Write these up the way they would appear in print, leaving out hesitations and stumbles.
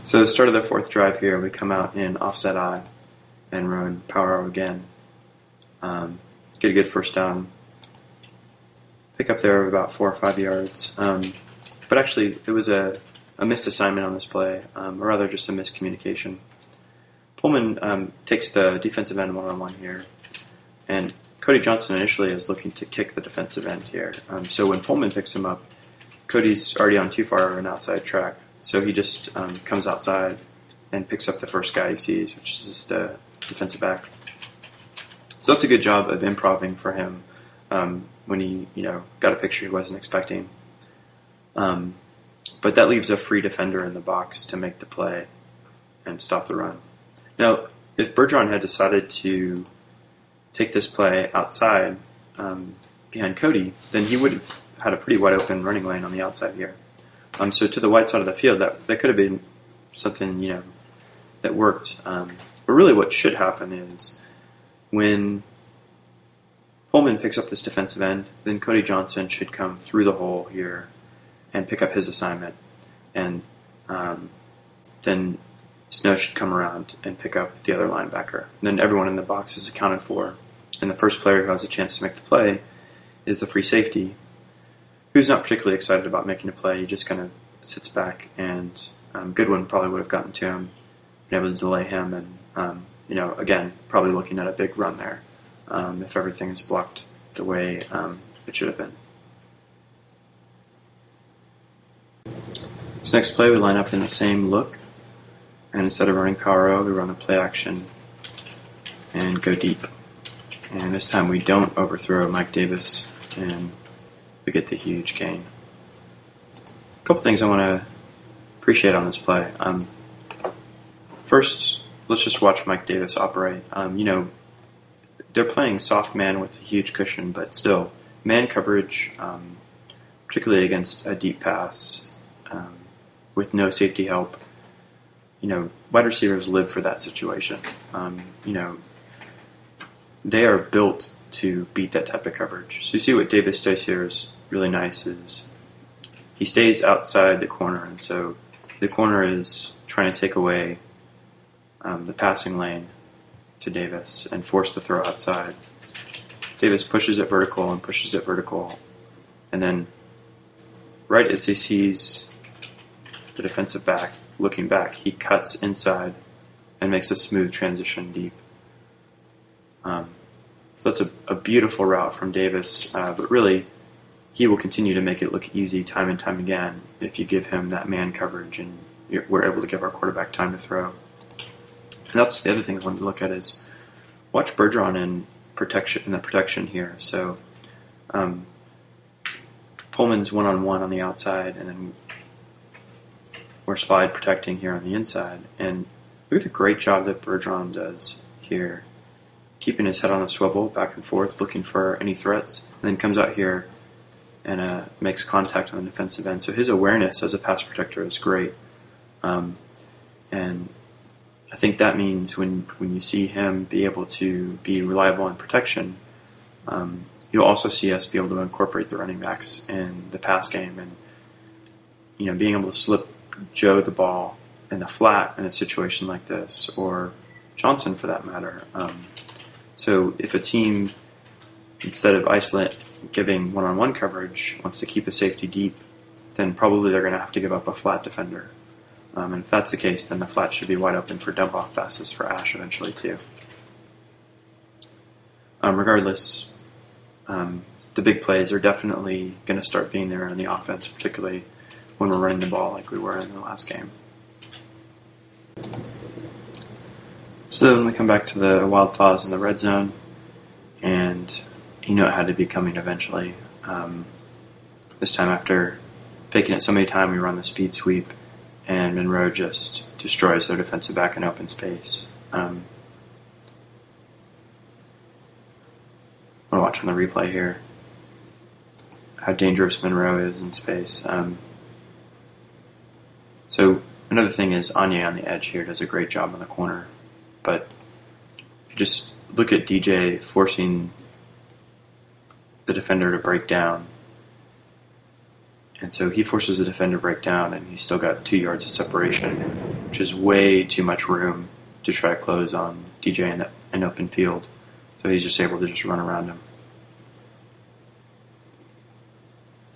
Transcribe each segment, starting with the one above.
So the start of the fourth drive here, we come out in offset I and run power O again. Get a good first down. Pick up there of about 4 or 5 yards. But actually, it was a missed assignment on this play, or rather just a miscommunication. Pullman takes the defensive end one-on-one here, and Cody Johnson initially is looking to kick the defensive end here. So when Pullman picks him up, Cody's already on too far of an outside track, so he just comes outside and picks up the first guy he sees, which is just a defensive back. So that's a good job of improvising for him when he got a picture he wasn't expecting. But that leaves a free defender in the box to make the play and stop the run. Now, if Bergeron had decided to take this play outside behind Cody, then he would have had a pretty wide open running lane on the outside here. So to the wide side of the field, that could have been something that worked. But really, what should happen is when Pullman picks up this defensive end, then Cody Johnson should come through the hole here and pick up his assignment, and then Snow should come around and pick up the other linebacker. And then everyone in the box is accounted for, and the first player who has a chance to make the play is the free safety, who's not particularly excited about making a play. He just kind of sits back, and Goodwin probably would have gotten to him, been able to delay him, and again, probably looking at a big run there if everything is blocked the way it should have been. This next play, we line up in the same look, and instead of running power O, we run a play action and go deep. And this time we don't overthrow Mike Davis, and we get the huge gain. A couple things I want to appreciate on this play. First, let's just watch Mike Davis operate. They're playing soft man with a huge cushion, but still, man coverage, particularly against a deep pass, with no safety help, wide receivers live for that situation. They are built to beat that type of coverage. So you see what Davis does here is really nice. Is he stays outside the corner, and so the corner is trying to take away the passing lane to Davis and force the throw outside. Davis pushes it vertical and pushes it vertical, and then right as he sees the defensive back looking back, he cuts inside and makes a smooth transition deep. So that's a beautiful route from Davis, but really he will continue to make it look easy time and time again if you give him that man coverage and we're able to give our quarterback time to throw. And that's the other thing I wanted to look at is watch Bergeron in the protection here. So Pullman's one-on-one on the outside, and then we're slide protecting here on the inside. And look at the great job that Bergeron does here, keeping his head on the swivel, back and forth, looking for any threats, and then comes out here and makes contact on the defensive end. So his awareness as a pass protector is great. And I think that means when you see him be able to be reliable in protection, you'll also see us be able to incorporate the running backs in the pass game, and being able to slip Joe the ball in the flat in a situation like this, or Johnson for that matter. So if a team, instead of isolate giving one-on-one coverage, wants to keep a safety deep, then probably they're going to have to give up a flat defender. And if that's the case, then the flat should be wide open for dump-off passes for Ash eventually too. Regardless, the big plays are definitely going to start being there in the offense, particularly when we're running the ball like we were in the last game. So then we come back to the wild pause in the red zone, and it had to be coming eventually. This time, after faking it so many times, we run the speed sweep, and Monroe just destroys their defensive back in open space. I'm watching the replay here, how dangerous Monroe is in space. So another thing is Anya on the edge here does a great job on the corner, but just look at DJ forcing the defender to break down. And so he forces the defender to break down, and he's still got 2 yards of separation. which is way too much room to try to close on DJ in an open field. So he's just able to just run around him.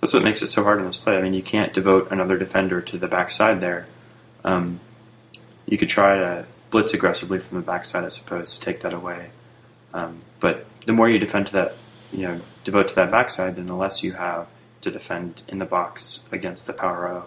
That's what makes it so hard in this play. I mean, you can't devote another defender to the backside there. You could try to blitz aggressively from the backside, I suppose, to take that away. But the more you defend to that, devote to that backside, then the less you have to defend in the box against the power O.